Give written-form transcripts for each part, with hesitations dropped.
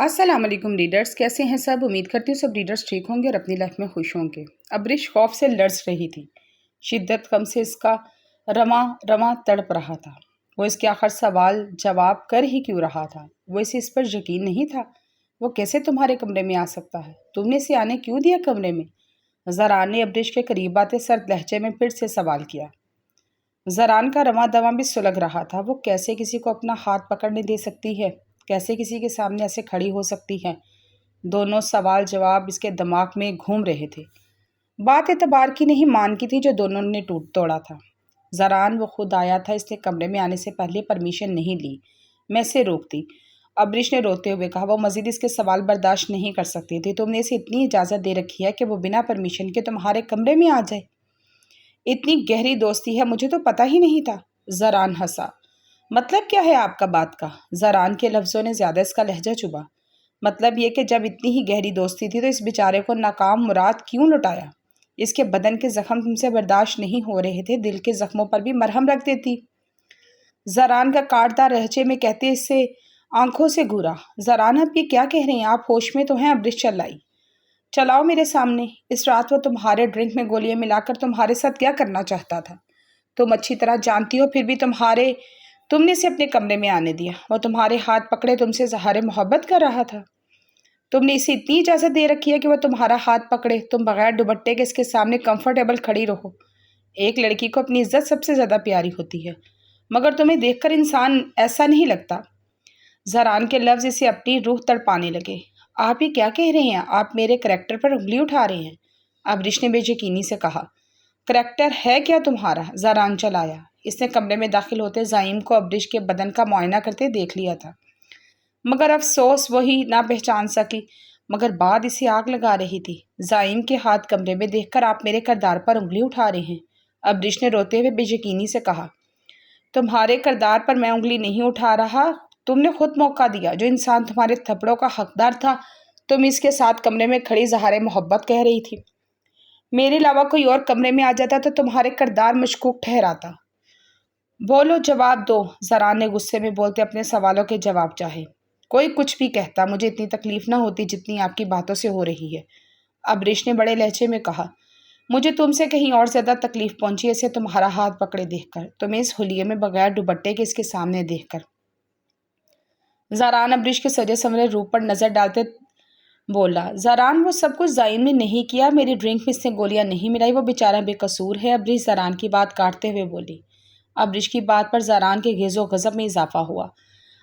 السلام علیکم ریڈرز، کیسے ہیں سب؟ امید کرتی ہوں سب ریڈرز ٹھیک ہوں گے اور اپنی لائف میں خوش ہوں گے۔ ابرش خوف سے لرز رہی تھی، شدت کم سے اس کا رواں رواں تڑپ رہا تھا۔ وہ اس کے آخر سوال جواب کر ہی کیوں رہا تھا؟ وہ اسے اس پر یقین نہیں تھا۔ وہ کیسے تمہارے کمرے میں آ سکتا ہے؟ تم نے اسے آنے کیوں دیا کمرے میں؟ زران نے ابرش کے قریب آتے سرد لہجے میں پھر سے سوال کیا۔ زران کا رواں دواں بھی سلگ رہا تھا۔ وہ کیسے کسی کو اپنا ہاتھ پکڑنے دے سکتی ہے؟ کیسے کسی کے سامنے ایسے کھڑی ہو سکتی ہے؟ دونوں سوال جواب اس کے دماغ میں گھوم رہے تھے۔ بات اعتبار کی نہیں مان کی تھی جو دونوں نے توڑا تھا۔ زران وہ خود آیا تھا، اس نے کمرے میں آنے سے پہلے پرمیشن نہیں لی، میں اسے روکتی۔ ابرش نے روتے ہوئے کہا۔ وہ مزید اس کے سوال برداشت نہیں کر سکتی تھی۔ تم نے اسے اتنی اجازت دے رکھی ہے کہ وہ بنا پرمیشن کے تمہارے کمرے میں آ جائے؟ اتنی گہری دوستی ہے، مجھے تو پتہ ہی نہیں تھا۔ زران ہنسا۔ مطلب کیا ہے آپ کا بات کا؟ زران کے لفظوں نے زیادہ اس کا لہجہ چبھا۔ مطلب یہ کہ جب اتنی ہی گہری دوستی تھی تو اس بیچارے کو ناکام مراد کیوں لٹایا؟ اس کے بدن کے زخم تم سے برداشت نہیں ہو رہے تھے، دل کے زخموں پر بھی مرہم رکھ دیتی۔ زران کا کاٹدار لہجے میں کہتے اس سے آنکھوں سے گھورا۔ زران آپ یہ کیا کہہ رہے ہیں؟ آپ ہوش میں تو ہیں؟ ابرش چلائی۔ چلاؤ میرے سامنے۔ اس رات وہ تمہارے ڈرنک میں گولیاں ملا کر تمہارے ساتھ کیا کرنا چاہتا تھا؟ تم اچھی طرح جانتی ہو، پھر بھی تم نے اسے اپنے کمرے میں آنے دیا۔ وہ تمہارے ہاتھ پکڑے تم سے اظہار محبت کر رہا تھا۔ تم نے اسے اتنی اجازت دے رکھی ہے کہ وہ تمہارا ہاتھ پکڑے، تم بغیر دوپٹے کے اس کے سامنے کمفرٹیبل کھڑی رہو۔ ایک لڑکی کو اپنی عزت سب سے زیادہ پیاری ہوتی ہے، مگر تمہیں دیکھ کر انسان ایسا نہیں لگتا۔ زران کے لفظ اسے اپنی روح تڑپانے لگے۔ آپ یہ کیا کہہ رہے ہیں؟ آپ میرے کریکٹر پر انگلی اٹھا رہے ہیں؟ ابرش نے بے یقینی سے کہا۔ کریکٹر ہے کیا تمہارا؟ زران چلایا۔ اس نے کمرے میں داخل ہوتے زائم کو ابرش کے بدن کا معائنہ کرتے دیکھ لیا تھا، مگر افسوس وہی نہ پہچان سکی، مگر بعد اسے آگ لگا رہی تھی۔ زائم کے ہاتھ کمرے میں دیکھ کر آپ میرے کردار پر انگلی اٹھا رہے ہیں؟ ابرش نے روتے ہوئے بے یقینی سے کہا۔ تمہارے کردار پر میں انگلی نہیں اٹھا رہا، تم نے خود موقع دیا۔ جو انسان تمہارے تھپڑوں کا حقدار تھا تم اس کے ساتھ کمرے میں کھڑی اظہار محبت کہہ رہی تھی۔ میرے علاوہ کوئی اور کمرے میں آ جاتا تو تمہارے کردار مشکوک ٹھہراتا۔ بولو، جواب دو۔ زران نے غصے میں بولتے اپنے سوالوں کے جواب چاہے۔ کوئی کچھ بھی کہتا، مجھے اتنی تکلیف نہ ہوتی جتنی آپ کی باتوں سے ہو رہی ہے، ابرش نے بڑے لہجے میں کہا۔ مجھے تم سے کہیں اور زیادہ تکلیف پہنچی اسے تمہارا ہاتھ پکڑے دیکھ کر، تمہیں اس حلیے میں بغیر دوپٹے کے اس کے سامنے دیکھ کر۔ زران ابرش کے سجے سنورے روپ پر نظر ڈالتے بولا۔ زران وہ سب کچھ زائم نے نہیں کیا، میری ڈرنک میں اس نے گولیاں نہیں ملائی، وہ بیچارہ بے قصور ہے۔ ابرش زران کی بات کاٹتے ہوئے بولی۔ ابرش کی بات پر زران کے غیظ و غضب میں اضافہ ہوا۔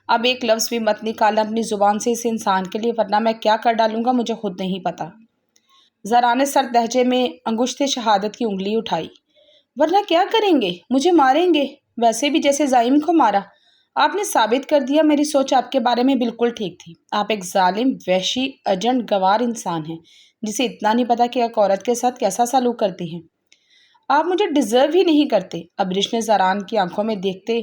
اب ایک لفظ بھی مت نکالنا اپنی زبان سے اس انسان کے لیے، ورنہ میں کیا کر ڈالوں گا مجھے خود نہیں پتا۔ زران نے سرد لہجے میں انگشت شہادت کی انگلی اٹھائی۔ ورنہ کیا کریں گے؟ مجھے ماریں گے، ویسے بھی جیسے زائم کو مارا۔ آپ نے ثابت کر دیا میری سوچ آپ کے بارے میں بالکل ٹھیک تھی۔ آپ ایک ظالم، وحشی، ایجنٹ گوار انسان ہیں جسے اتنا نہیں پتا کہ ایک عورت کے ساتھ کیسا سلوک کرتی ہیں۔ آپ مجھے ڈیزرو ہی نہیں کرتے، ابرش نے زران کی آنکھوں میں دیکھتے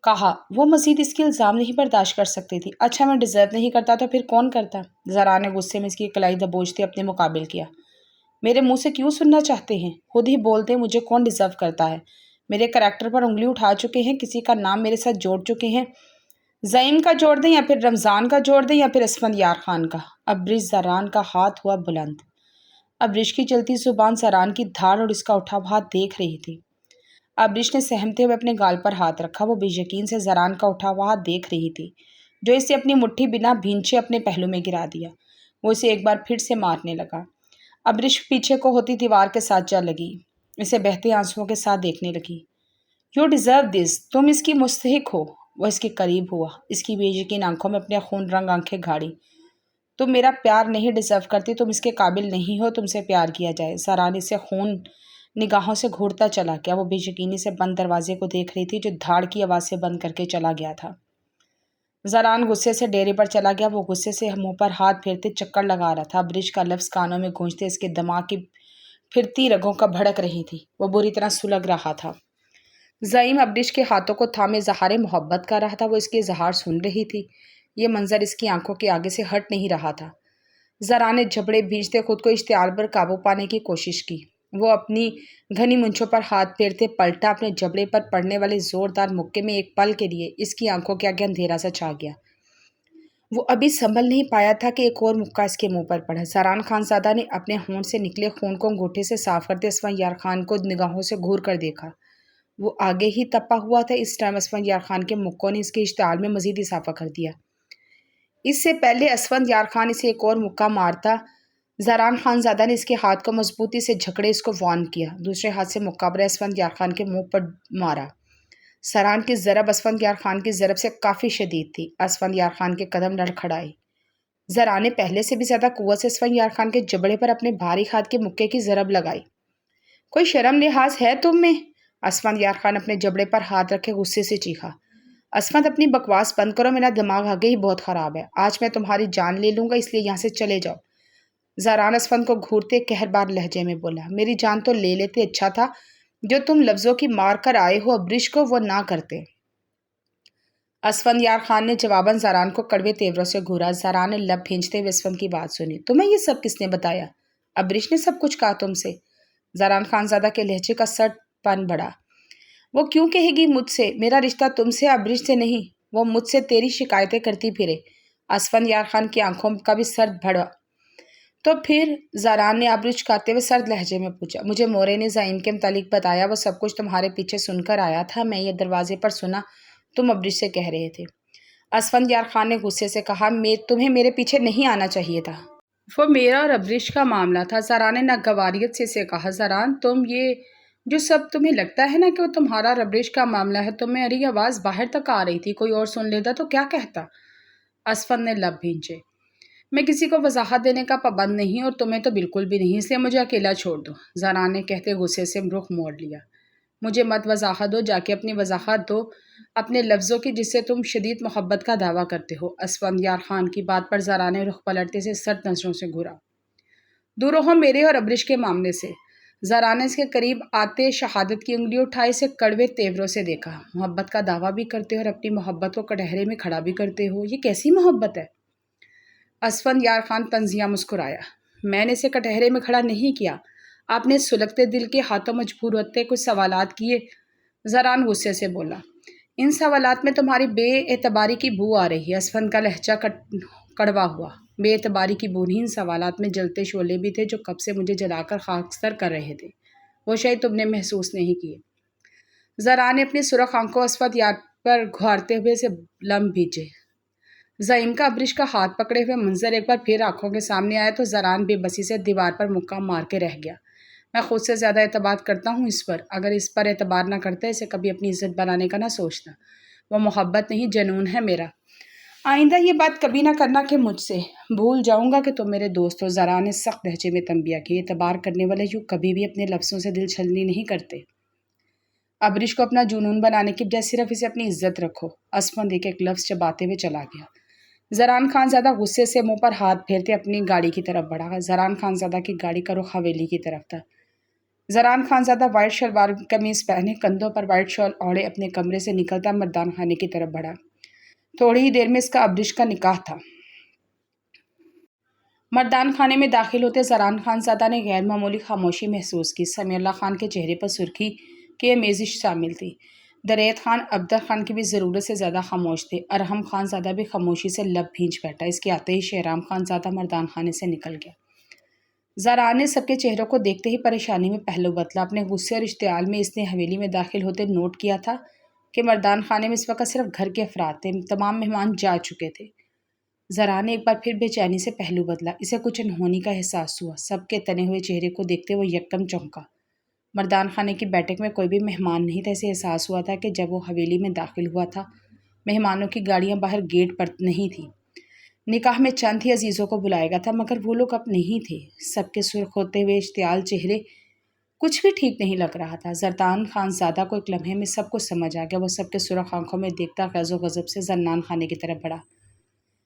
کہا۔ وہ مزید اس کے الزام نہیں برداشت کر سکتی تھی۔ اچھا، میں ڈیزرو نہیں کرتا تو پھر کون کرتا؟ زران نے غصے میں اس کی کلائی دبوچتے اپنے مقابل کیا۔ میرے منہ سے کیوں سننا چاہتے ہیں؟ خود ہی بولتے مجھے کون ڈیزرو کرتا ہے۔ میرے کریکٹر پر انگلی اٹھا چکے ہیں، کسی کا نام میرے ساتھ جوڑ چکے ہیں، زعیم کا جوڑ دیں یا پھر رمضان کا جوڑ دیں یا پھر اسفند یار خان کا۔ ابرش زران کا ہاتھ ہوا بلند۔ ابرش کی چلتی زبان زران کی دھاڑ اور اس کا اٹھا ہوا ہاتھ دیکھ رہی تھی۔ ابرش نے سہمتے ہوئے اپنے گال پر ہاتھ رکھا۔ وہ بے یقین سے زران کا اٹھا ہوا ہاتھ دیکھ رہی تھی جو اسے اپنی مٹھی بنا بھینچے اپنے پہلو میں گرا دیا۔ وہ اسے ایک بار پھر سے مارنے لگا۔ ابرش پیچھے کو ہوتی دیوار کے ساتھ جا لگی، اسے بہتے آنسوؤں کے ساتھ دیکھنے لگی۔ یو ڈیزرو دس، تم اس کی مستحق ہو۔ وہ اس کے قریب ہوا، اس کی بے یقین آنکھوں میں اپنے خون رنگ آنکھیں گھاڑی۔ تم میرا پیار نہیں ڈیزرو کرتی، تم اس کے قابل نہیں ہو تم سے پیار کیا جائے۔ زران اسے خون نگاہوں سے گھورتا چلا گیا۔ وہ بے یقینی سے بند دروازے کو دیکھ رہی تھی جو دھاڑ کی آواز سے بند کر کے چلا گیا تھا۔ زران غصے سے ڈیرے پر چلا گیا۔ وہ غصے سے منہ پر ہاتھ پھیرتے چکر لگا رہا تھا۔ ابرش کا لفظ کانوں میں گونجتے اس کے دماغ کی پھرتی رگوں کا بھڑک رہی تھی۔ وہ بری طرح سلگ رہا تھا۔ زعیم ابرش کے ہاتھوں کو تھامے اظہار محبت کر رہا تھا۔ وہ اس کے اظہار سن رہی تھی۔ یہ منظر اس کی آنکھوں کے آگے سے ہٹ نہیں رہا تھا۔ زران نے جھپڑے بھیجتے خود کو اشتعال پر قابو پانے کی کوشش کی۔ وہ اپنی گھنی مونچھوں پر ہاتھ پھیرتے پلٹا۔ اپنے جبڑے پر پڑنے والے زوردار مکے میں ایک پل کے لیے اس کی آنکھوں کے آگے اندھیرا سا چھا گیا۔ وہ ابھی سنبھل نہیں پایا تھا کہ ایک اور مکہ اس کے منہ پر پڑا۔ زران خانزادہ نے اپنے ہونٹ سے نکلے خون کو انگوٹھے سے صاف کرتے اسفندیار خان کو نگاہوں سے گھور کر دیکھا۔ وہ آگے ہی تپا ہوا تھا۔ اس ٹائم اسفندیار خان کے مکوں نے اس کے اشتعال میں مزید اضافہ کر دیا۔ اس سے پہلے اسفندیار خان اسے ایک اور مکہ مارتا، زران خانزادہ نے اس کے ہاتھ کو مضبوطی سے جھکڑے اس کو وارن کیا، دوسرے ہاتھ سے مقابلہ اسفندیار خان کے منہ پر مارا۔ زران کی ضرب اسفندیار خان کی ضرب سے کافی شدید تھی۔ اسفندیار خان کے قدم لڑکھڑائے۔ زران نے پہلے سے بھی زیادہ قوت سے اسفندیار خان کے جبڑے پر اپنے بھاری ہاتھ کے مکے کی ضرب لگائی۔ کوئی شرم لحاظ ہے تم میں؟ اسفندیار خان اپنے جبڑے پر ہاتھ رکھے غصے سے چیخا۔ اسفند اپنی بکواس بند کرو، میرا دماغ آگے ہی بہت خراب ہے۔ آج میں تمہاری جان لے لوں گا، اس لیے یہاں سے چلے جاؤ۔ زران اسفند کو گھورتے قہربار لہجے میں بولا، میری جان تو لے لیتے، اچھا تھا جو تم لفظوں کی مار کر آئے ہو ابریش کو وہ نہ کرتے۔ اسفندیار خان نے جواباً زران کو کڑوے تیوروں سے گھورا۔ زران نے لب بھینچتے ہوئے اسفند کی بات سنی۔ تمہیں یہ سب کس نے بتایا؟ ابریش نے سب کچھ کہا تم سے؟ زران خانزادہ کے لہجے کا سٹ پن بڑھا۔ وہ کیوں کہے گی مجھ سے؟ میرا رشتہ تم سے ابریش سے نہیں، وہ مجھ سے تیری شکایتیں کرتی پھرے۔ اسفندیار خان کی آنکھوں کا بھی سرد بڑھا۔ تو پھر؟ زران نے ابریش کھاتے ہوئے سرد لہجے میں پوچھا۔ مجھے مورے نے زعیم کے متعلق بتایا، وہ سب کچھ تمہارے پیچھے سن کر آیا تھا، میں یہ دروازے پر سنا تم ابریش سے کہہ رہے تھے۔ اسفندیار خان نے غصے سے کہا، تمہیں میرے پیچھے نہیں آنا چاہیے تھا۔ وہ میرا اور ابریش کا معاملہ تھا۔ زران نے ناگواریت سے اسے کہا۔ زران تم یہ جو سب تمہیں لگتا ہے نا کہ وہ تمہارا اور ابریش کا معاملہ ہے، تمہاری آواز باہر تک آ رہی تھی، کوئی اور سن لیتا تو کیا کہتا؟ اسفند نے لب بھینچے۔ میں کسی کو وضاحت دینے کا پابند نہیں اور تمہیں تو بالکل بھی نہیں، اس لیے مجھے اکیلا چھوڑ دو، زران نے کہتے غصے سے رخ موڑ لیا۔ مجھے مت وضاحت دو، جا کے اپنی وضاحت دو اپنے لفظوں کی جس سے تم شدید محبت کا دعویٰ کرتے ہو۔ اسفندیار خان کی بات پر زران نے رخ پلٹتے سے سرد نظروں سے گھورا۔ دور رہو میرے اور ابریش کے معاملے سے۔ زران نے اس کے قریب آتے شہادت کی انگلی اٹھائی، اسے کڑوے تیوروں سے دیکھا۔ محبت کا دعویٰ بھی کرتے ہو اور اپنی محبت کو کٹہرے میں کھڑا بھی کرتے ہو، یہ کیسی محبت ہے؟ اسفندیار خان طنزیہ مسکرایا۔ میں نے اسے کٹہرے میں کھڑا نہیں کیا، آپ نے سلگتے دل کے ہاتھوں مجبور ہوتے کچھ سوالات کیے۔ زران غصے سے بولا، ان سوالات میں تمہاری بے اعتباری کی بو آ رہی ہے۔ اسفند کا لہجہ کڑوا ہوا۔ بے اعتباری کی بو نہیں، ان سوالات میں جلتے شعلے بھی تھے جو کب سے مجھے جلا کر خاکستر کر رہے تھے، وہ شاید تم نے محسوس نہیں کیے۔ زران نے اپنی سرخ آنکھوں اسفندیار پر گھارتے ہوئے سے لم بھیجے۔ زعیم کا ابریش کا ہاتھ پکڑے ہوئے منظر ایک بار پھر آنکھوں کے سامنے آیا تو زران بے بسی سے دیوار پر مکہ مار کے رہ گیا۔ میں خود سے زیادہ اعتبار کرتا ہوں اس پر، اگر اس پر اعتبار نہ کرتا اسے کبھی اپنی عزت بنانے کا نہ سوچتا۔ وہ محبت نہیں، جنون ہے میرا۔ آئندہ یہ بات کبھی نہ کرنا کہ مجھ سے بھول جاؤں گا کہ تم میرے دوست ہو۔ زران نے سخت لہجے میں تنبیہ کی، اعتبار کرنے والے یوں کبھی بھی اپنے لفظوں سے دل چھلنی نہیں کرتے۔ ابریش کو اپنا جنون بنانے کی بجائے صرف اسے اپنی عزت رکھو۔ اسفند ایک ایک لفظ چباتے ہوئے چلا گیا۔ زران خانزادہ غصے سے منہ پر ہاتھ پھیرتے اپنی گاڑی کی طرف بڑھا۔ زران خانزادہ کی گاڑی کا رخ حویلی کی طرف تھا۔ زران خانزادہ وائٹ شلوار قمیض پہنے، کندھوں پر وائٹ شال اوڑھے اپنے کمرے سے نکلتا مردان خانے کی طرف بڑھا۔ تھوڑی ہی دیر میں اس کا ابریش کا نکاح تھا۔ مردان خانے میں داخل ہوتے زران خانزادہ نے غیر معمولی خاموشی محسوس کی۔ سمیع اللہ خان کے چہرے پر سرخی کی آمیزش شامل تھی۔ درایت خان ابدر خان کی بھی ضرورت سے زیادہ خاموش تھے۔ ارحم خانزادہ بھی خاموشی سے لب بھینچ بیٹھا۔ اس کے آتے ہی شہرام خانزادہ مردان خانے سے نکل گیا۔ زران نے سب کے چہروں کو دیکھتے ہی پریشانی میں پہلو بدلا۔ اپنے غصے اور اشتعال میں اس نے حویلی میں داخل ہوتے نوٹ کیا تھا کہ مردان خانے میں اس وقت صرف گھر کے افراد تھے، تمام مہمان جا چکے تھے۔ زران نے ایک بار پھر بے چینی سے پہلو بدلا۔ اسے کچھ انہونی کا احساس ہوا۔ سب کے تنے ہوئے چہرے کو دیکھتے وہ یکدم چونکا۔ مردان خانے کی بیٹھک میں کوئی بھی مہمان نہیں تھا۔ اسے احساس ہوا تھا کہ جب وہ حویلی میں داخل ہوا تھا مہمانوں کی گاڑیاں باہر گیٹ پر نہیں تھیں۔ نکاح میں چند ہی عزیزوں کو بلائے گا تھا، مگر وہ لوگ اب نہیں تھے۔ سب کے سرخ ہوتے ہوئے اشتعال چہرے کچھ بھی ٹھیک نہیں لگ رہا تھا۔ زران خانزادہ کو ایک لمحے میں سب کچھ سمجھ آ گیا۔ وہ سب کے سرخ آنکھوں میں دیکھتا غیظ و غضب سے زنان خانے کی طرف بڑھا۔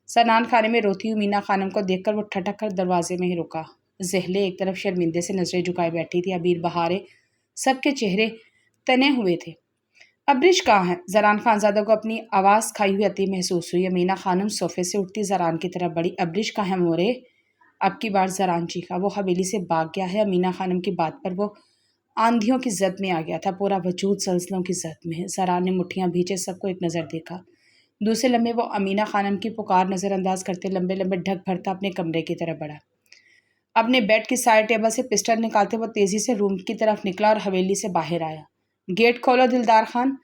زنان خانے میں روتی ہوئی مینا خانم کو دیکھ کر وہ ٹھٹک کر دروازے میں ہی رکا۔ زہلے ایک طرف شرمندے سے نظریں جھکائے بیٹھی تھی، عبیر بہاریں سب کے چہرے تنے ہوئے تھے۔ ابریش کہاں ہے؟ زران خانزادہ کو اپنی آواز کھائی ہوئی عتی محسوس ہوئی۔ امینا خانم صوفے سے اٹھتی زران کی طرف بڑھی۔ ابریش کہاں ہے مورے؟ اب کی بار زران چیخا۔ وہ حویلی سے بھاگ گیا ہے۔ امینا خانم کی بات پر وہ آندھیوں کی زد میں آ گیا تھا، پورا وجود زلزلوں کی زد میں ہے۔ زران نے مٹھیاں بھیجے سب کو ایک نظر دیکھا۔ دوسرے لمحے وہ امینہ خانم کی پکار نظر انداز کرتے لمبے لمبے ڈھک بھرتا اپنے کمرے کی طرف بڑھا۔ اپنے بیڈ کی سائڈ ٹیبل سے پسٹل نکالتے وہ تیزی سے روم کی طرف نکلا اور حویلی سے باہر آیا۔ گیٹ کھولو دلدار خان،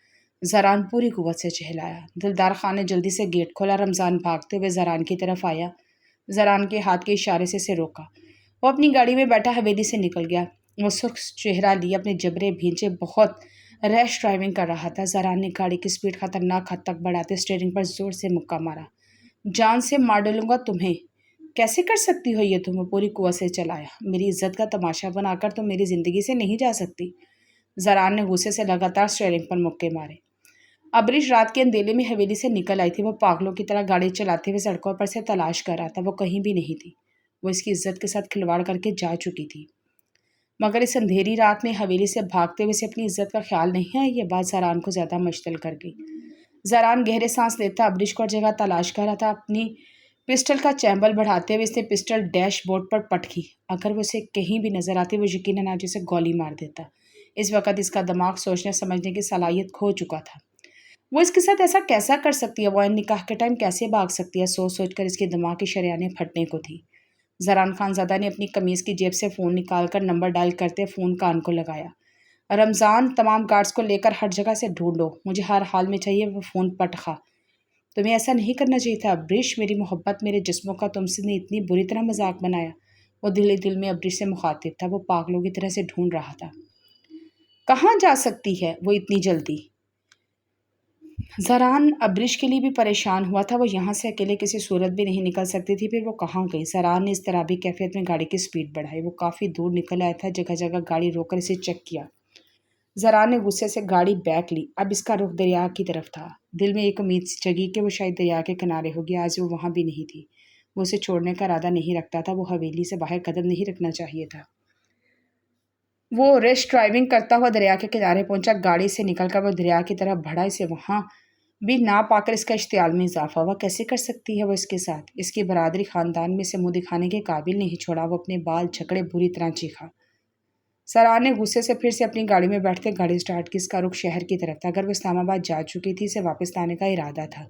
زران پوری قوت سے چہلایا۔ دلدار خان نے جلدی سے گیٹ کھولا۔ رمضان بھاگتے ہوئے زران کی طرف آیا، زران کے ہاتھ کے اشارے سے اسے روکا۔ وہ اپنی گاڑی میں بیٹھا حویلی سے نکل گیا۔ وہ سرخ چہرہ لیے اپنے جبرے بھینچے بہت ریش ڈرائیونگ کر رہا تھا۔ زران نے گاڑی کی سپیڈ خطرناک حد تک بڑھاتے اسٹیئرنگ پر زور سے مکہ مارا۔ جان سے مار ڈالوں گا تمہیں، کیسے کر سکتی ہو یہ تم؟ پوری قوت سے چلایا۔ میری عزت کا تماشا بنا کر تم میری زندگی سے نہیں جا سکتی۔ زران نے غصے سے لگاتار اسٹیئرنگ پر مکے مارے۔ ابریش رات کے اندھیرے میں حویلی سے نکل آئی تھی۔ وہ پاگلوں کی طرح گاڑی چلاتے ہوئے سڑکوں پر سے تلاش کر رہا تھا۔ وہ کہیں بھی نہیں تھی۔ وہ اس کی عزت کے ساتھ کھلواڑ کر کے جا چکی تھی، مگر اس اندھیری رات میں حویلی سے بھاگتے ہوئے سے اپنی عزت کا خیال نہیں ہے۔ یہ بات زران کو زیادہ مشتعل کر گئی۔ زران گہرے سانس لیتا ابریش کو ہر جگہ تلاش کر رہا تھا۔ اپنی پسٹل کا چیمبر بڑھاتے ہوئے اس نے پسٹل ڈیش بورڈ پر پٹ کی۔ اگر وہ اسے کہیں بھی نظر آتی وہ یقیناً آج اسے گولی مار دیتا۔ اس وقت اس کا دماغ سوچنے سمجھنے کی صلاحیت کھو چکا تھا۔ وہ اس کے ساتھ ایسا کیسا کر سکتی ہے؟ وہ نکاح کے ٹائم کیسے بھاگ سکتی ہے؟ سوچ سوچ کر اس کے دماغ کی شریانیں پھٹنے کو تھی۔ زران خان زادہ نے اپنی قمیض کی جیب سے فون نکال کر نمبر ڈائل کرتے فون کان کو لگایا۔ رمضان، تمام گارڈز کو لے کر ہر جگہ سے ڈھونڈو، مجھے ہر حال میں چاہیے۔ وہ فون پٹ خواہ۔ تمہیں ایسا نہیں کرنا چاہیے تھا ابریش، میری محبت، میرے جسموں کا تم سے نے اتنی بری طرح مذاق بنایا۔ وہ دل ہی دل میں ابریش سے مخاطب تھا۔ وہ پاگلوں کی طرح سے ڈھونڈ رہا تھا۔ کہاں جا سکتی ہے وہ اتنی جلدی؟ زران ابریش کے لیے بھی پریشان ہوا تھا۔ وہ یہاں سے اکیلے کسی صورت بھی نہیں نکل سکتی تھی۔ پھر وہ کہاں گئی؟ زران نے اضطرابی کیفیت میں گاڑی کی سپیڈ بڑھائی۔ وہ کافی دور نکل آیا تھا۔ جگہ جگہ گاڑی روک کر اسے چیک کیا۔ زران نے غصے سے گاڑی بیک لی۔ اب اس کا رخ دریا کی طرف تھا۔ دل میں ایک امید سی جگی کہ وہ شاید دریا کے کنارے ہوگی۔ آج وہ وہاں بھی نہیں تھی۔ وہ اسے چھوڑنے کا ارادہ نہیں رکھتا تھا۔ وہ حویلی سے باہر قدم نہیں رکھنا چاہیے تھا۔ وہ ریش ڈرائیونگ کرتا ہوا دریا کے کنارے پہنچا۔ گاڑی سے نکل کر وہ دریا کی طرف بڑھا۔ اسے وہاں بھی نہ پا کر اس کا اشتعال میں اضافہ ہوا۔ کیسے کر سکتی ہے وہ اس کے ساتھ؟ اس کی برادری خاندان میں سے منہ دکھانے کے قابل نہیں چھوڑا۔ وہ اپنے بال جھکڑے بری طرح چیخا۔ زران نے غصے سے پھر سے اپنی گاڑی میں بیٹھتے گاڑی سٹارٹ کی۔ اس کا رخ شہر کی طرف تھا۔ اگر وہ اسلام آباد جا چکی تھی اسے واپس لانے کا ارادہ تھا۔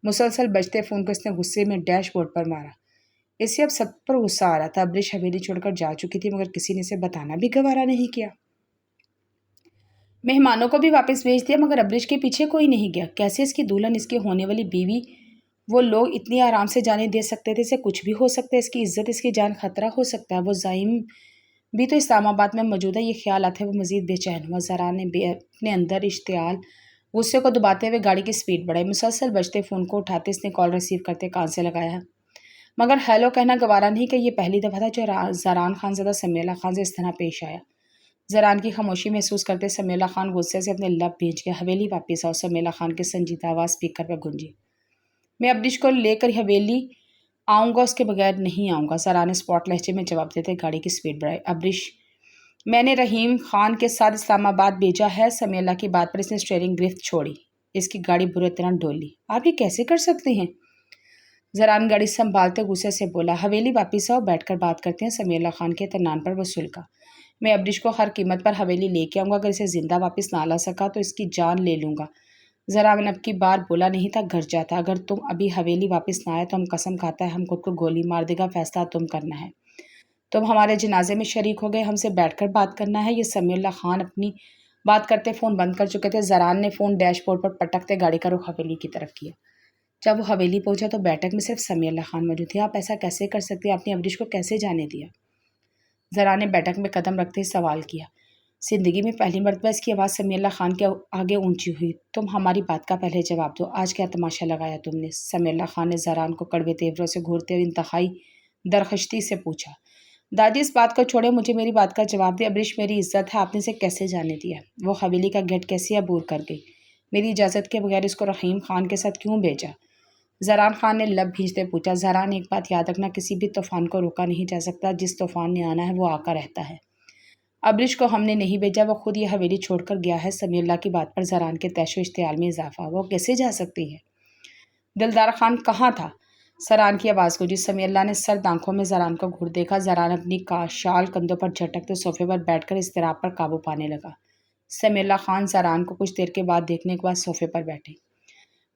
مسلسل بجتے فون کو اس نے غصے میں ڈیش بورڈ پر مارا۔ اسے اب سب پر غصہ آ رہا تھا۔ ابریش حویلی چھوڑ کر جا چکی تھی مگر کسی نے اسے بتانا بھی گوارا نہیں کیا۔ مہمانوں کو بھی واپس بھیج دیا مگر ابریش کے پیچھے کوئی نہیں گیا۔ کیسے اس کی دلہن، اس کی ہونے والی بیوی، وہ لوگ اتنی آرام سے جانے دے سکتے تھے؟ اسے کچھ بھی ہو سکتا ہے، اس کی عزت، اس کی جان خطرہ ہو سکتا ہے۔ وہ زائم بھی تو اسلام آباد میں موجود ہے۔ یہ خیالات ہے وہ مزید بے چین ہوا۔ زران نے اپنے اندر اشتعال غصے کو دباتے ہوئے گاڑی کی سپیڈ بڑھائی۔ مسلسل بجتے فون کو اٹھاتے اس نے کال ریسیو کرتے کان سے لگایا مگر ہیلو کہنا گوارا نہیں کہ یہ پہلی دفعہ تھا جو زران خان زادہ سمیع اللہ خان سے اس طرح پیش آیا۔ زران کی خاموشی محسوس کرتے سمیع اللہ خان غصے سے اپنے لب بھیج گیا۔ حویلی واپس آؤ، سمیع اللہ خان کی سنجیدہ آواز اسپیکر پر گونجی۔ میں ابریش کو لے کر حویلی آؤں گا، اس کے بغیر نہیں آؤں گا، زران نے اسپاٹ لہجے میں جواب دیتے گاڑی کی سپیڈ بڑھائی۔ ابریش، میں نے رحیم خان کے ساتھ اسلام آباد بھیجا ہے۔ سمیع اللہ کی بات پر اس نے اسٹیئرنگ گرفت چھوڑی۔ اس کی گاڑی برے طرح ڈولی۔ آپ یہ کیسے کر سکتے ہیں؟ زران گاڑی سنبھالتے غصے سے بولا۔ حویلی واپس آؤ، بیٹھ کر بات کرتے ہیں۔ سمیع اللہ خان کے اطمینان پر وہ سلکا۔ میں ابریش کو ہر قیمت پر حویلی لے کے آؤں گا۔ اگر اسے زندہ واپس نہ لا سکا تو اس کی جان لے لوں گا۔ زران اب کی بار بولا نہیں تھا، گھر جاتا۔ اگر تم ابھی حویلی واپس نہ آئے تو ہم قسم کھاتا ہے ہم خود کو گولی مار دے گا۔ فیصلہ تم کرنا ہے۔ تم ہمارے جنازے میں شریک ہو گئے، ہم سے بیٹھ کر بات کرنا ہے۔ یہ سمیع اللہ خان اپنی بات کرتے فون بند کر چکے تھے۔ زران نے فون ڈیش بورڈ پر پٹکتے گاڑی کا رخ حویلی کی طرف کیا۔ جب وہ حویلی پہنچا تو بیٹھک میں صرف سمیع اللہ خان موجود تھے۔ آپ ایسا کیسے کر سکتے ہیں؟ آپ نے ابریش کو کیسے جانے دیا؟ زران نے بیٹھک میں قدم رکھتے ہی سوال کیا۔ زندگی میں پہلی مرتبہ اس کی آواز سمیع اللہ خان کے آگے اونچی ہوئی۔ تم ہماری بات کا پہلے جواب دو، آج کیا تماشا لگایا تم نے؟ سمیع اللہ خان نے زران کو کڑوے تیوروں سے گھورتے ہوئے انتہائی درخشتی سے پوچھا۔ دادی اس بات کو چھوڑے، مجھے میری بات کا جواب دے۔ ابریش میری عزت ہے، آپ نے اسے کیسے جانے دیا؟ وہ حویلی کا گیٹ کیسے عبور کر گئی؟ میری اجازت کے بغیر اس کو رحیم خان کے ساتھ کیوں بھیجا؟ زران خان نے لب بھیجتے پوچھا۔ زران، ایک بات یاد رکھنا، کسی بھی طوفان کو روکا نہیں جا سکتا۔ جس طوفان نے آنا ہے وہ آ کر رہتا ہے۔ ابریش کو ہم نے نہیں بھیجا، وہ خود یہ حویلی چھوڑ کر گیا ہے۔ سمیع اللہ کی بات پر زران کے تیش و اشتعال میں اضافہ ہوا۔ وہ کیسے جا سکتی ہے؟ دلدار خان کہاں تھا؟ زران کی آواز گونجی۔ سمیع اللہ نے سرد آنکھوں میں زران کو گھور دیکھا۔ زران اپنی شال کندھوں پر جھٹکتے صوفے پر بیٹھ کر اضطراب پر قابو پانے لگا۔ سمیع اللہ خان زران کو کچھ دیر کے بعد دیکھنے کے بعد صوفے پر بیٹھے۔